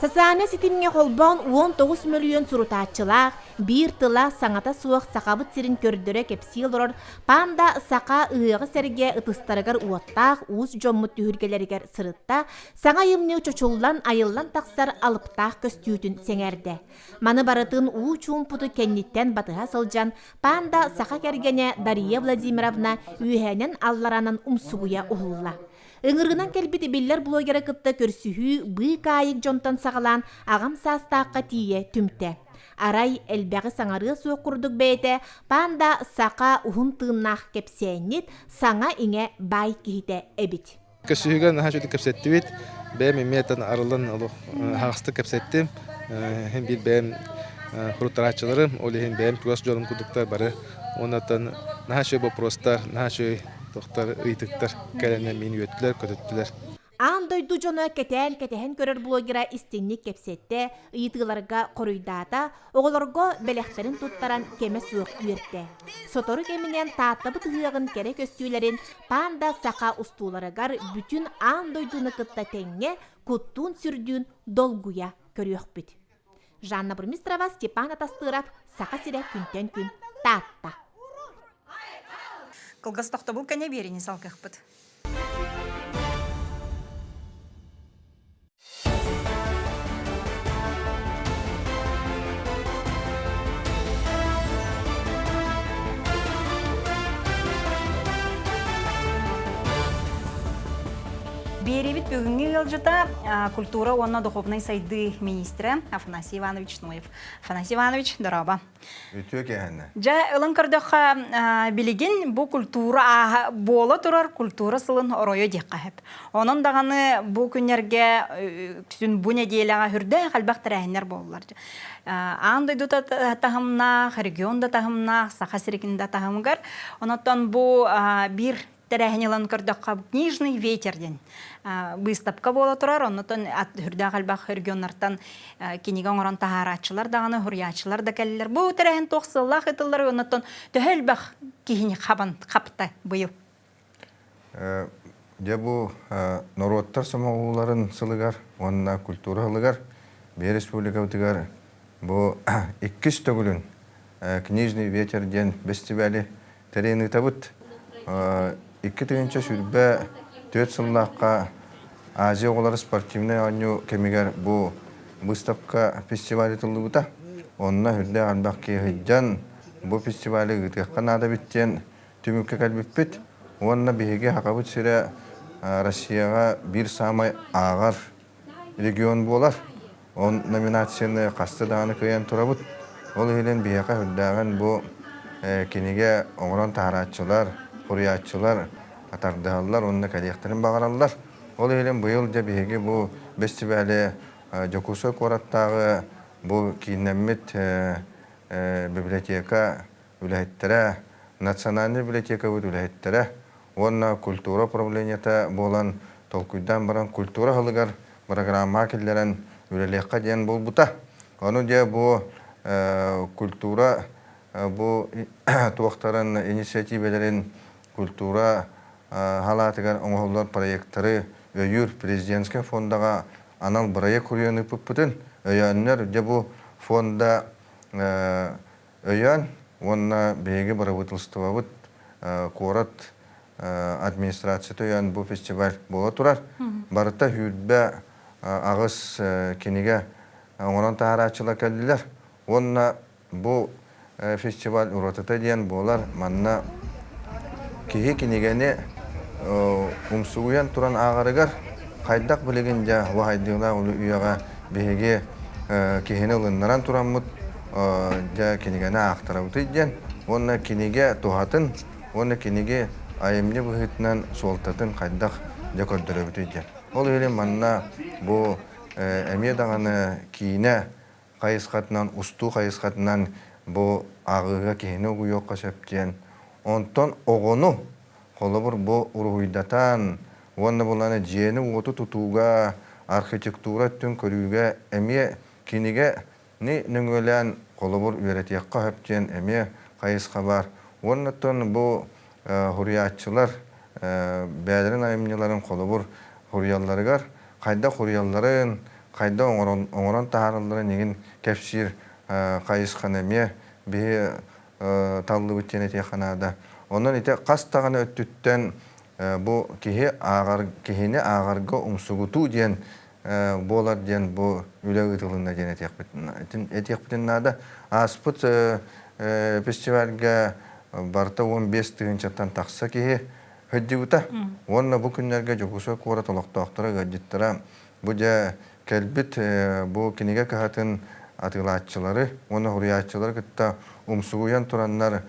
Сасаны ситимге холбон 19 миллион сурутачылар, бир тыла саңата суық сақабыт сирин көрдірі кепсилдорор, панда сақа ыығы сәрге ытыстарыгар уаттақ, уыз жоммут түйіргелерігер сырытта, саңа емне чочуллан айыллан тақсар алыптақ көстүйтін сеңерді. Маны барытын уу чумпуты кенниттен батыға сылжан, панда сақа кергене Дария Владимировна үйәнен алларанан умсугуя ухулла. Үңіргінен кәлбеті беллер блогері кытта көрсүхі бұй кайық жонтан сағылан ағам састаққа тие түмті. Арай әлбәғі саңары суық құрдық бәйті, панда сақа ұхын тыңнақ кепсенет, саңа иңе бай кейті әбіт. Көсүхіген наға жөді кепсетті бет, бәйім еметтен арылын хағысты кепсеттім. Хем бір бәйім құрттарачыларым, олы хем бәйім туас жолым күдіктар бары. Онаттан наға жөй бопростар, наға жөй тоқтар ыйтыктар кәлемнен мен өттілер, көтөттілер. Андойду жоны кәтән көрір блогера истенник кепсетті, ыйтыларға қоруйдата, оғыларға бәләқтерін тұттаран кеме суық үйерді. Соторы кемінен тааттабы тұғығын керек өстүйлерін панда сақа устууларығар бүтін андойдуны кытта тәңе күттун сүрдүүн долгуя көріөк бүт. Жанна Бурмистрова, Степан Атастыров, сақа сире күнтен күн таатта. Кылгастақта бұл кәне беріне салқық бұд. Беребит бүгінгі елжіта культура онна духовной сайды министрі Афанасий Иванович Ноев. Афанасий Иванович, здорово. Жа ылын көрдіққа білеген бұл культура болы тұрар культура сылын оройы дек қағып. Оның дағаны бұл күнерге күсін бұл неделяға хүрді қалбақ тәрәйінер болылар. Андойду тағымнақ, регионда тағымнақ, сақасырекінде тағымғар. Онаттан бұл бір тәрәйінелін көрдіққа книжный ветерден выставка бола тұрар. Онаттан хүрді қалбақ регионнартан кенеге оңыран тағарачылар дағаны, хұрячылар да кәлілер. Бұл тәрәйін тоқсыллақ етілер. Онаттан төхіл бақ кейіне қапты бұйыл. Бұл народтар самағуларын сылығар, онына культура сылығар, бе республика өтігар. Бұл 2 төгілін книжный ветерден фестивалі тәрейіні табыт. 2 түйінші сүрбі 4 сыллаққа Азия олары спортивный аню кемегер бұл выставка фестивалі тұлды бұта. Онына хүрді арбақ кейхіджан бұл фестивалі ғытыққан ада біттен түмікке кәлбіп біт. Онына бейге хақабыт сірі Россияға бір самай ағар регион болар. Он номинацияны қасты дағаны көйен тұрабыт. Ол елен бейеқа хүрдіған бұл кенеге оңыран тағаратчылар, құриятчылар, атардығалар, онына кәдектірін бағаралар. Ол елен бұйыл жа бейге бұл фестивалі Жокусой қораттағы бұл кейіннәмет библиотека үләйттірі, национальный библиотека үләйттірі, онына культура управленията болан толкуйдан баран культура ғылығар программа келдерін үлелеққа ден бол бұта. Оны де бұл культура, бұл туақтарын инициативелерін культура халатығар оңғылар проекттары өйір президентский фондаға анал проект құрыяны бұппытын. Өйяннер де бұл фонда өйян, онына бейгі барабытылстыва бұд қорат администрацияты өйян бұл фестиваль бола тұрар. Барыта хүрбә ағыз кенеге оңыран тағарачылар кәлділер. Онына бұл фестиваль ұратыта дейін болар. Манна кейі кенегені ұмсуғыян тұран ағарығар қайдақ білеген жа уағайдығына олы үйаға бейге кейіні ұлыннаран тұран мұд жа кенегені ақтарауты дейін. Онына кенеге тұғатын, онына кенеге айымне бұғытынан солтатын қайдақ жа көрдірі дейін. Ол елен манна бұл әме дағаны кейіне қайысқатынан, ұсту қайысқатынан бұл ағыға кейіне ұйоққа сөптен. Онтан оғыну, қолы бір бұл ұрғыйдатан, онына боланы жені оты тұтуға, архитектура түн көріуге әме кейінеге не нүңелен қолы бір үйретеққа сөптен әме қайысқа бар. Оннаттан бұл хұриятчылар, бәдірін айымнеларын қолы бір хурьялларыгар, қайда хурьялларын, қайда оңыран тағарыларын еген кәпсір қайысқан әме бе талды бүттен әтеқанада. Онан ете қастағаны өттіттен бұл кейіне ағарға ұмсығыту ден болар ден бұл үлі ұтылында ден әтеқ біттен нада. Аспыт фестивальға барта 15 түгіншаттан тақса кейі хөдді бұта. Онына бұл күнлерге Жокусой қора толықтақтыра ғадеттіра. Бұл жа кәлбіт бұл кенеге кағатын атылатчылары, оны хұриятчылары күтті ұмсығуян тұранлар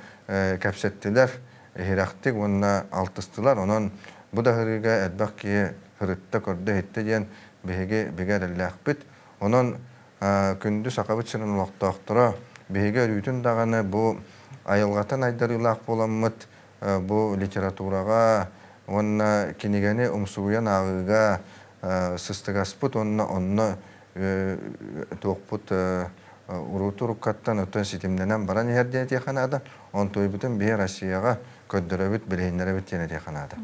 кәпсеттілер, хирақтық, онына алтыстылар. Онын бұл да хырыға әдбақ кейі хырытта көрді хетті ден бігер әлләқ біт. Онын күнді сақабыт сырын олықтақтыра бігер үйтін дағаны бұл айылғатан айдарылақ боламыд. Бұл литератураға, онына кенегені ұмсуян ағыға сыстығаспыт, онына тоқпыт ұруту рұққаттан өттен сетімденен баран ерден етеқанада, он той бүтін бей Россияға көддірі бүт, білейінлері бүт ден етеқанада.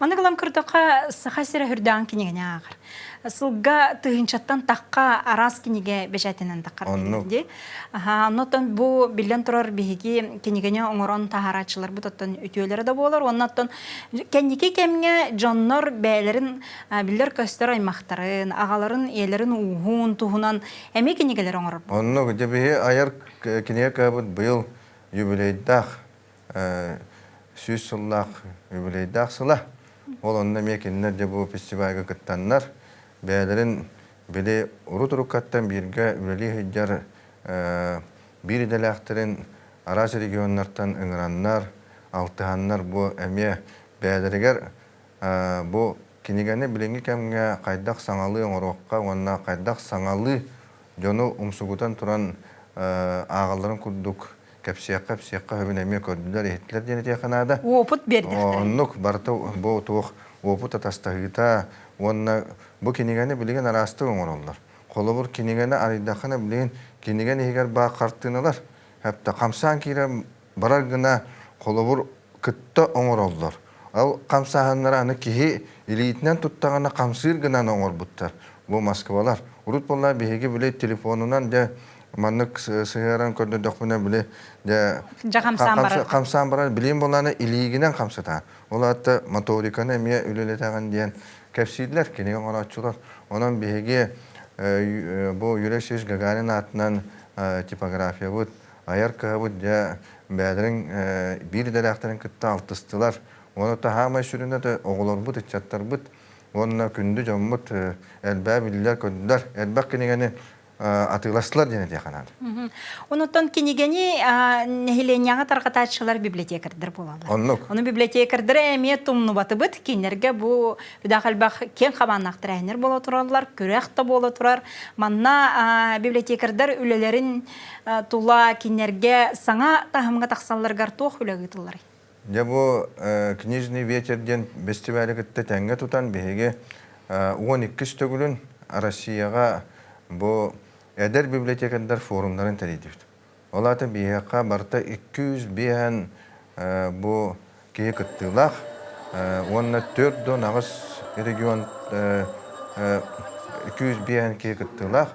Маны қылам күрдіққа сыға сірі хүрдіған кенегені ағыр. Сылға тұғыншаттан таққа арас кенеге бәжәтінен таққар білінде. Оннаттан бұл білден тұрар бейге кенегені оңыран тағарачылар бұтаттан өтеулері де болар. Оннаттан кәнеке кәмге жоннор бәлерін білдер көстер аймақтарын, ағаларын, елерін уғын, туғынан әме кенегелер оңырар. Онны күде бейге айар кенеге кәбіт бұйыл юбилейдақ, сүйіз сыллақ юбилейдақ сыла. Ол онна мекеннер де бу фестивальга кыттаннар. Бәлерин биле урут-урукаттан бирге үлели хиджар бир делахтырын арас регионнардан ыңыраннар, алтыханнар бу әме бәлеригер бу кинигәне биленги кемгә кайдак саңалы оңорокка, онна кайдак саңалы жону умсугутан туран агалларын курдук. Кәпсияққа хөбінәме көрділер, еттілер дені тияқанада. Опыт берді. Оннық барты бұл туық опыт атастағыта, онна бұл кенегені білген арасты оңыр олар. Қолы бұр кенегені арайдақына білген кенегені егер ба қарттығыналар. Әпті қамсан кейрі барар гына қолы бұр күтті оңыр олар. Ал қамсағанлары аны кейі илейтінен тұттағына қамсыр гынан оңыр бұттар. Бұл Москвалар. Урут болар бейге біле телефонынан де маннык сыгыран көрдө докуна биле де камсан барар билим боланы илигинен камсата. Ол атты моториканы эме үлелетеген диен кепсидлер кенеге оңорочулар. Онон беге бу Юрий Гагарин атынан типография бут, аярка бут де бәдерин бир делактарын кытта алтыстылар. Оны тахама сүрүнө да оголор бут, чаттар бут. Онна күндү жоммут элбә биллер көддөр. Элбак кенегени атыласлар дене тияқанады. Онуттан кенегени нехиленяға тарқататшылар библиотекардыр болалар. Оны библиотекардыр әме тумну баты бұд, кенерге бұл үдақалбақ кен қабаннақтыр әйнер бола тұралар, күрәқті бола тұрар. Манна библиотекардар үлелерін тула кенерге саңа тахымға тақсаларғар тоқ үлегі тұлар. Де бұл книжный ветерден бестивалі күтті тәңге тұтан беге 12 стөгілін Россияға бұл Эдер библиотекандар форумларын тәрейдівді. Олаты бейеққа барта 200 бейен бұл кейі күттілақ. Онна 4 дон ағыз регион 200 бейен кейі күттілақ.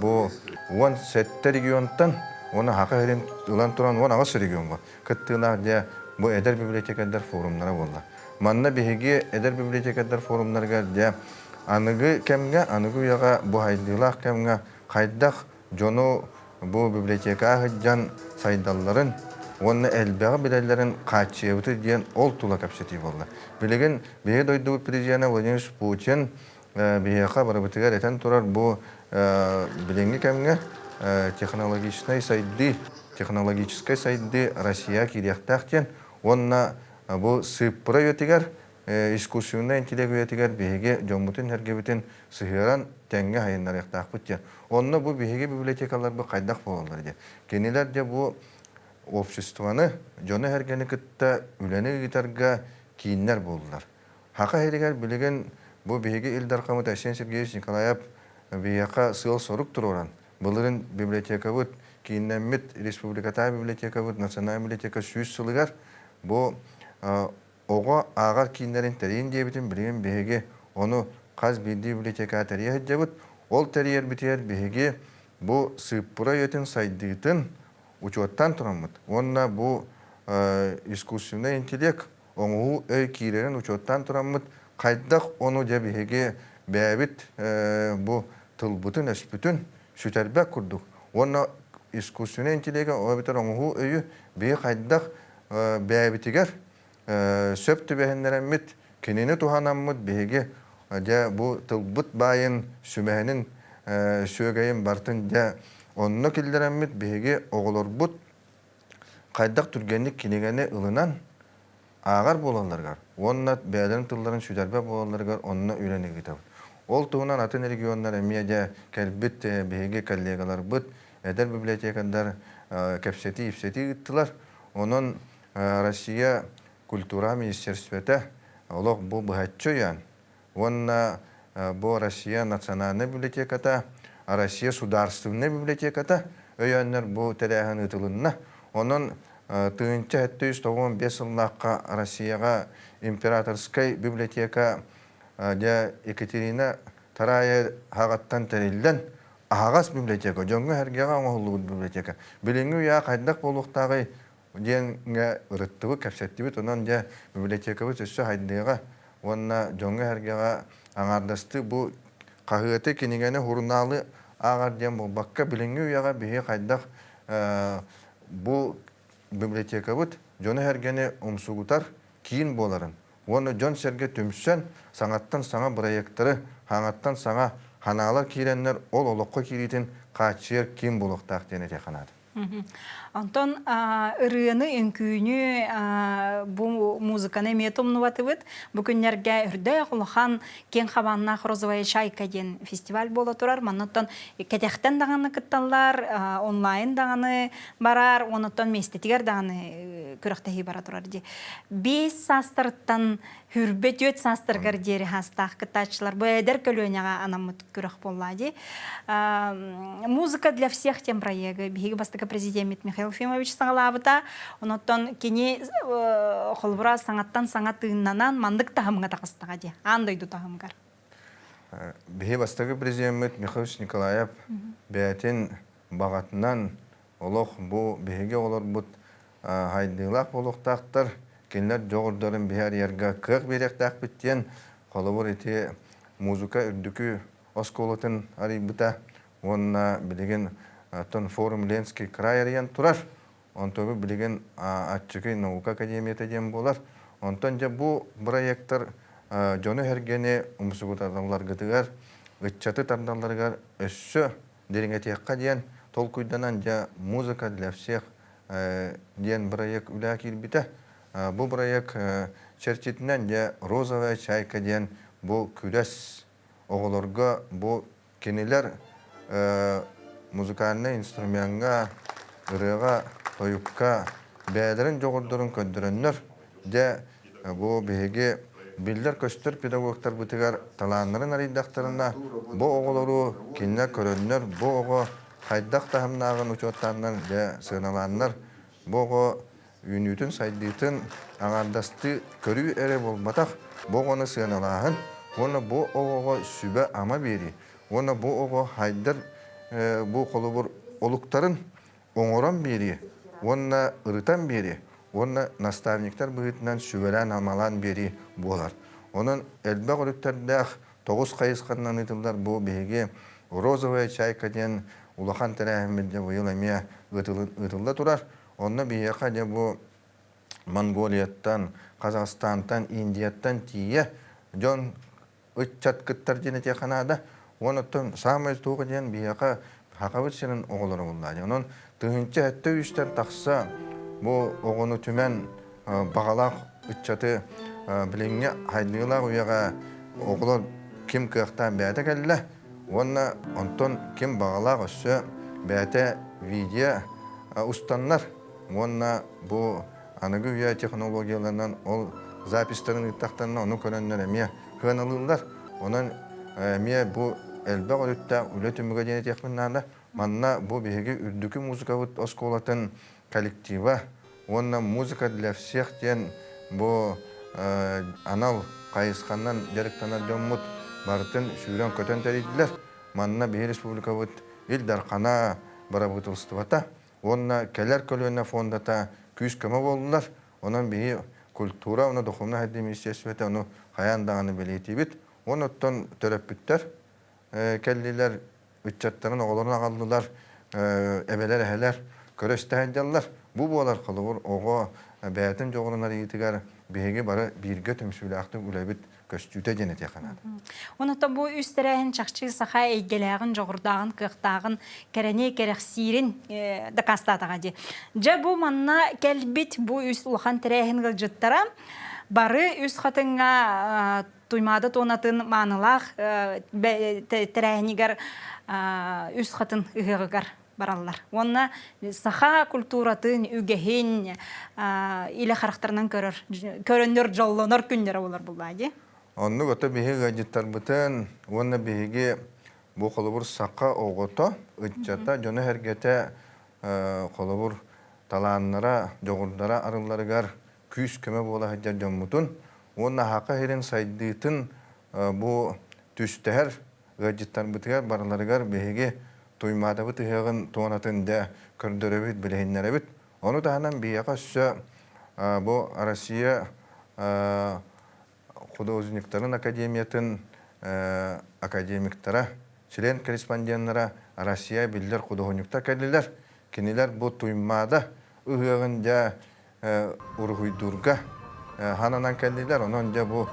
Бұл 17 регионтан, оны хақа өрен ұлан тұран 10 ағыз регион бұл. Күттілақ де бұл Эдер библиотекандар форумлары болды. Манна бейге Эдер библиотекандар форумларға де анығы кәмге, анығы ұяға бұл хайдылақ кәмге қайдақ жону бұл библиотека жан сайдалларын, оны әлбәғі білелерін қачиевті дейін ол тула кәпсеті болды. Білеген бейе дойды президент Владимир Путин бейеқа барабытыға рәтен тұрар бұл біленгі кәмге технологическай сайды Россия керектақ дейін, онына бұл сыппыра өтігер, искусственный интеллект өтігер бейге жомбутын әргебітін сығыран тәңге хайынлар яқтақ бұт. Онына бұл бейге библиотекалар бұл қайдақ болалар де. Кенелер де бұл обществоны жоны әргені күтті үләні ғитарға кейінлер болдылар. Хақа әрігер білеген бұл бейге Илдар Қамыт Асен Сергеевич Николаев бейеқа сыл сорук тұроран. Бұлырын библиотека бұд, кейіннен мүт республиката библиотека бұд, национальный библиотека сүйіз сылығар. Бұл оға ағар кейінлерін тәрейін дебітін білген бейге оны қаз білді библиотека тәрейі әддебіт. Ол тәрейер бітер бейге бұл сыппыра етін сайдығытын учеттан тұрамыд. Онына бұл искусственный интеллект оңығы өй кейлерін учеттан тұрамыд. Қайдақ оны де бейге бәбіт бұл тылбытын өспүтін сүтәрбәк күрдік. Онына искусственный интеллект оңығы өйі бей қайдақ бәбітігер сөпті бәхінлеріммет, кенені туханаммыд беге бұл тылбыт байын сүмәхінің сөйгейін бартын онны келдеріммет беге оғылыр бұд қайдақ түргенlik кенегені ылынан ағар болаларғар. Онна бәлерін тылларын сүдәрбә болаларғар, онна үйрені кетіп. Ол туғынан атын регионлар әмеде кәлбіт беге коллегалар бұд, әдер библиотекандар кәпсеті, епсеті ұттылар. Оның Россия культура министерствета олог бұл бұхатчы ян. Онна бұл Россия национальный библиотеката, Россия сударственный библиотеката өйәннер бұл тәрәхін ұтылынна. Оның түйінші 795 жылнаққа Россияға императорскай библиотека Екатерина Тарая хағаттан тәрелден ағас библиотека, жоңғы әргеға оңғылы библиотека. Біліңгі ұя қайдақ болуқтағы денге ұрыттығы кәпсетті біт, онан де библиотека біт өссі хайдыға, онна жоңғы әргеға аңардасты бұл қағыты кенегені хұрналы ағар ден бұл баққа біліңгі ұяға бейе қайдақ бұл библиотека біт, жоны әргені ұмсуғытар кейін боларын. Оны жон серге түмсен саңаттан саңа проекттары, хаңаттан саңа ханалар киреннер ол олыққа киритин қачыр ким болуқтақ дене теканады. Антон ырыны үнкүйні бу музыканы метомну батыбыт. Бүгіннерге үрді құлыхан кен қабаннақ розовая шайка ден фестиваль бола тұрар. Манаттан кәтектен дағаны кытталар, онлайн дағаны барар, онаттан местетігер дағаны көріқтегі бара тұрар. Бес састырттан хүрбет өт састыргар дері хастақ кыттачылар. Бұл әдер көлөнеға анамыт көріқ болады. Музыка для всех тем проекты. Беги бастыка президент Михаил Ефимович саңалабыта. Онаттан кене холбура саңаттан саңатыыннанан мандык тағымға тақыстыға де. Андойду тағымғар. Беги бастыка президент Михаил Николаев бәтін бағатынан олық бұл беге олар бұд хайдылақ болуқтақтар. Кенлер жоғырдарын бігер ерге қық беректақ біттен холбур еті музыка үрдікі осколатын арибыта. Онна білеген Тон форум Ленский край ариян турар. Онтогы билеген Атчыкы наука академията дем болар. Онтон жа бу проекттар жону хергене умсугу тардалар гытыгар, ытчаты тардаларгар өссө дереңе текка диен толкуйданан жа музыка для всех диен проект үлә кирбите. Бу проект чертитинен жа розовая чайка диен бу күрәс оголорга бу кенелер музыкальный инструментга, ырыга, тоюкка, бәдерин жоғырдырын көндіріннер. Де бұл беге билдер көстер педагогтар бұтығар таланларын аридақтарына бұл оғылыру кенне көріннер, бұл оғы қайдақ тахымнағын ұчуаттарынан де сығыналаннар. Бұл оғы үйнүтін сайдыйтын аңардасты көрі әрі болматақ, бұл оны сығыналағын, оны бұл оғы сүбе ама бері, оны бұл оғы хайдар bu kolubur olukların oңорон beri, onna ırıtan beri, onna nastavnikler bıhıtından süveren amalan beri bolar. Onun elbaq oluklardaq 9 kayıskandan ıtıllar bu begi rozovaya çayka diyen ulakan terahiminde bu yıl emeye ıtılda turar. Onna beyaka de bu Mongoliyattan, Kazakistan'tan, Indiyattan tiye jon ıççat kıttar jenete kanada. Onutun samay tuğu diyen biyaka hakavit senin oğulları bunlar. Onun tığınca hatta üstten taksa bu oğunu tümen bağalaq ıççatı bilinge haydıyla uyaga oğullar kim kıqtan bəyete geldi. Onna onton kim bağalaq üssü bəyete video ustanlar. Onna bu anıgı üye teknologiyalarından ol zapislerin ıttaqlarına onu körenler emiye hınalılar. Onun emiye bu elbaq olutta ületümüge denet yakınlarda manna bu bihegi ürdükü muzikavut oskolatın kollektiva onna muzika для всех diyen bu anal kayıskandan jarıktanar dönmut barıtın süren köten teriydiler manna bihi respublikavut il darqana barabıtılstıvata onna keler kölüne fondata küs köme oldular onun bihi kultura onu dokumna haddi ministeriyyesvete onu hayandağını belirtibit onuttan töröpütter kelliler ücretlerin oğullarına kaldılar, ebeler eheler, köröstehecallar. Bu boğalar kalıbır, oğu bəyətin çoğurunlar iyitigar, beygi barı bir götüm süylaqtı ülebit köstüte cenet yakanadı. Onutta bu üstərehin çaqçı saxa eygeləğin, çoğurdağın, qıqtağın, kərəni kərəxsirin dakastatığa de. Ja bu manna kelbit bu üst ulğan tərəhin qılcıttara, bары üst xatınğa tuymada tonatın manılaq tərəhinigər üst xatın ığığıgar barallar. Onna saxa kulturatın, ügehin ilə xaraqtarından körünür, jollanır günlər olar bulaydı. Onu götü bihi gacittar bütün, onna bihigi bu kolubur saqa oğutu, ıcçata, jonu hergete kolubur talanlara, joğurdara arılarıgar küs köme bola haccar jommutun. Onna haqa herin saydıtın bu tüsteher gacittar bitigar barılarıgar bihigi tuymada bitiğin tonatın da kördöröbit bilehinlerebit. Onu da hanan biyaqa süse bu Arasiya Художниктерин академиятын академиктара, член корреспонденттара Россия билдер художниктар келдилер. Кинилер бу туймада ыгыгын жа ургуйдурга hananан keldiler. Onun ja bu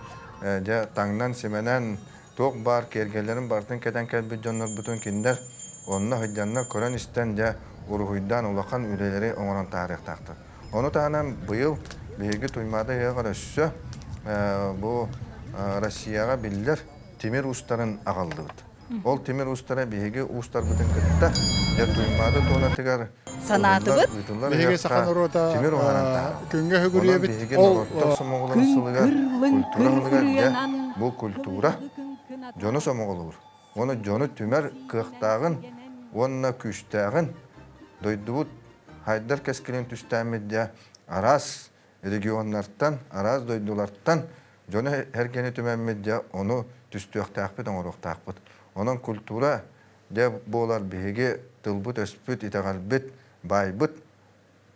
ja tangnan simenen tok bar kergelerin bartın keden kelbi jonlar bütün kinder onna hıcanlar Kur'an isten ja uruhuydan ulakan üreleri onuran tarih taktı. Onu tahanan bu yıl bilgi tuymada yagarışı bu Rusya'ya bildiler Timir Usta'nın ağaldığı. Ol Timir Usta'ra bilgi Usta'r bütün kıtta ya tuymada donatıgar sanatı bıt. Bilgi sakan orada künge hügürüye bit. Ol bu kultura jonu somoğulur. Onu jonu tümer kıhtağın onna küçtağın doydubut haydar keskilin tüstämedya aras regionlardan aras doydulardan jonu hergeni tümemmedya onu tüstüöktääkpit oňoroktääkpit. Onun kultura de bolar bihege tılbut öspüt itagalbit baybıt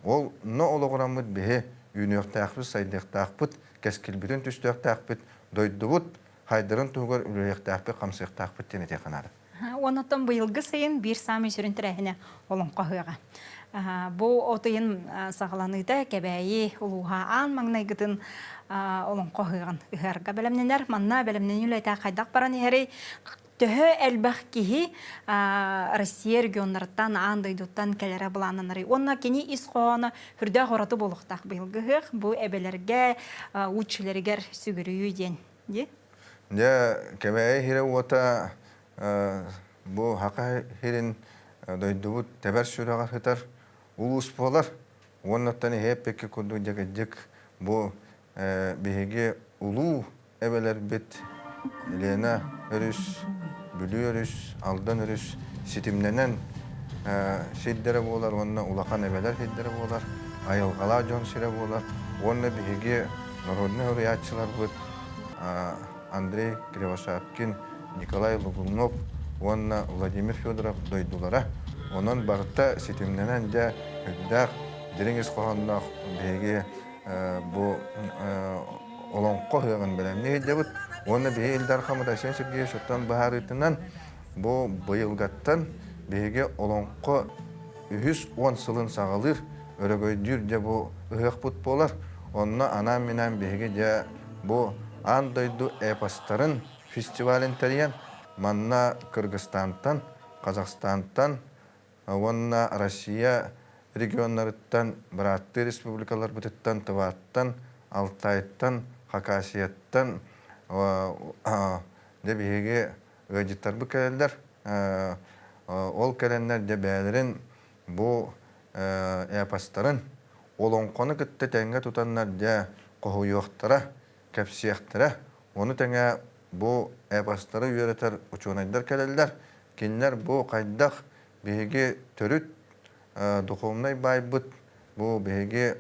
ol no ologoramıt bihe üniöktääkpit saydыктääkpit keskilbitин tüstüöktääkpit doydubut haydarın tuğgar ülüyektääkpit kamsıktääkpit tene tekanary. Ondan bu yılgı sayın bir sami sürüntürehine olun kahıga. Bu otayın sağlanıyda kebeyi uluha an mağnaygıtın olun kahıgan üherga belemneler manna belemnen yüleyta kaydak baran eheri töhö elbaq kihi Россия regionlardan andaydıttan kelere bulananları. Onna keni isqoğana hürde horatı boluqtaq bıyılgıhıq bu ebelerge uçilerger sügürüyü den. Ya kebeyi hire wata bu haka hirin doydubut teber süragar hıtar ulus polar onnattani hep peki kudu jagajik bu bihege ulu ebeler bit Elena örüs bülüyoruz aldan örüs sitimlenen şiddere bolar onna ulakan ebeler şiddere bolar ayılgala jon sire bolar onna bihege narodny hurriyatçılar bu Andrei Krivosapkin Nikolay Lugунов Onna Vladimir Fedorov doydulara. Onun barıtta sitimlenen de hüddağ diriңiz qoğanlaq bege bu olonqo hıgın bilen. Ne debut? Onu bir ildar xamıda sen Sergey şottan baharıtından bu bıyılgattan bege olonqo 110 sılın sağalır. Örögöydür de bu hıgık put bolar. Onna anam minen bege de bu andaydu epastarın festivalin tariyan manna Kırgızistan'dan, Kazakistan'dan, onna Rusya regionlarından, Bırattı Respublikalar bütütten, Tıvat'tan, Altay'tan, Hakasiyat'tan de bihege öğütler bu kelenler. Ol kelenler de beylerin bu epastarın olonqonu kıtta tenge tutanlar de qohuyuqtara, kapsiyaktara, onu tenge bu epasları yöneter uçunaydar kelelder. Kinler bu kaydak bihege törüt duhumnay baybıt bu bihege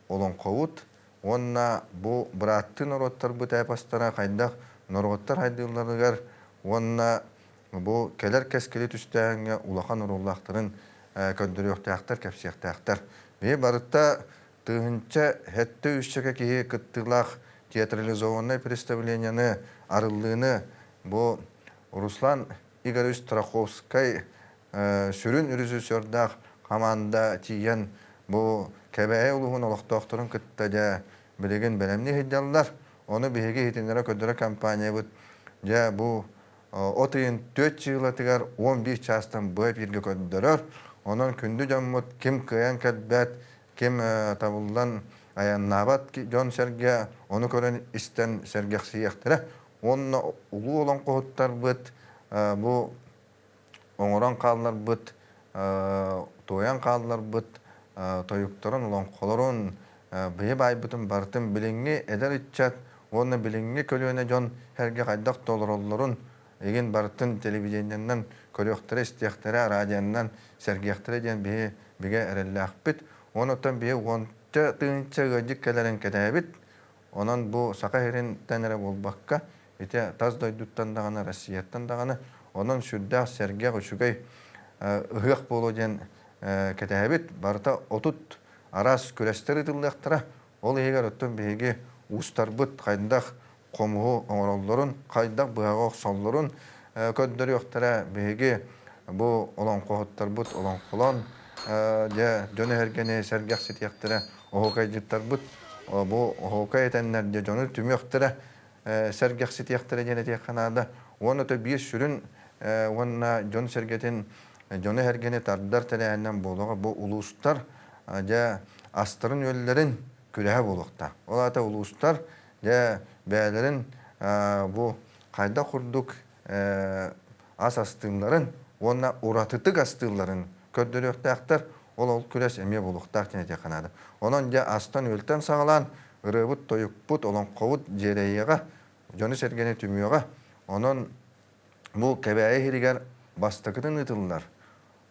olonqovut. Onna bu bırattı norottar bu epaslara kaydak norottar haydırlarıgar. Onna bu keler keskili tüstəğine ulaqan urullaqtırın köndürüyoqtağıqtar, kapsiyaktağıqtar. Ve barıtta tığınca hette üstçeke kihi kıttılaq театрализованный представленияны арыллыны bu Ruslan Игоревич Страховский sürün rejissördak komanda tiyen bu kebeye uluğun olaqtaqtırın kıttaca bilegen belemni hidyalılar. Onu bihege hitinlere ködüre kampanya bud. Ja bu otayın 4 yıla tigar 11 çastan bu hep yerge ködürür. Onun kündü jammut kim kıyan kadbet kim tabullan ayan nabat John Sergey onu gören isten Sergey siyahtara onna ulu olan qohuttar bit bu oňoran qallar bit toyan qallar bit toyuktorun olan qolorun bey baybıtın bartın bilingi eder içat onna bilingi kölüne John herge qaydak dolorolorun egen bartın televizyondan kölöktür istiyahtara radyandan Sergeyahtara diyen bege erellaqbit onotan bey tığınca gıcık keleren kedebit onun bu sakahirin tenere bolbakka ite taz doyduttan dağına Rusya'dan dağına onun şurda Sergey uçugay ıhık bolu diyen kedebit barta otut aras küresleri tıllıqtıra ol eger öttün bege ustarbıt kaydak komuğu oğrolların kaydak bığağıq solların ködderi yoqtıra bege bu olan qohuttar but olan kulon döne hergene Sergey sitiyaqtıra o kayıtlar bud бу хока этеннер де жону түмөктөрө сергекситиектер женете канада оны то бир сүрүн онна жон сергетин жону хергени тардар телеаннан болуга бу улустар же астырын өллерин күләһә болукта. Ол ата улустар же бәлерин бу кайда курдук ас астыыларын онна уратытык астыыларын көддөрөктактар ол күрәс эме болуктак женете канада. Онон же астан өлтен сагалан ырыбыт тоюкпут олон ковут жерейега жону сергени түмүөгө онон бу кебәе хиригер бастыкытын ытыллар.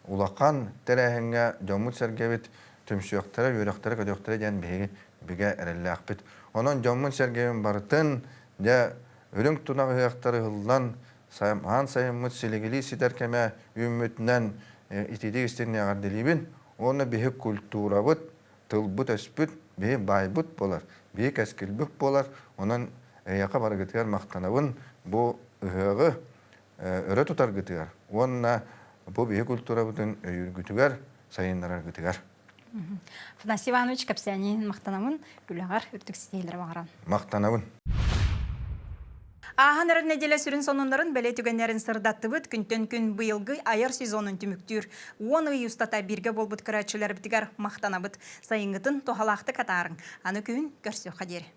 Улакан терәһеңгә жомут сергебит түмсүөктөрө үрөктөрө көдөктөрө жан биге эрелләкпит. Онон жомут сергебин бартын же өрүң тунагы яктары хылдан хан сайыммыт силигили сидеркеме үмүтнен итиди истене агардылыбын. Оны бихи культурабыт, тылбыт өспүт, бихи байбыт болар, бихи кәскилбүк болар. Онон яка баргытыгар мактанабын бу ыгы өрө тутар гытыгар. Онна бу бихи культурабытын өйүргүтүгар, сайыннарар гытыгар. Фанасий Иванович Капсянин мактанабын, күләгар үртүксетейлер багаран. Мактанабын. Ахан әрін неделе сүрін сонындарын бәле түгенерін сырдаттыбыт күнтен күн бұйылғы айыр сезонын түміктүр. 10 үй ұстата бірге болбыт күрәтшілер бітігер мақтанабыт. Сайыңғытын тоғалақты катарың. Аны күйін көрсі қадері.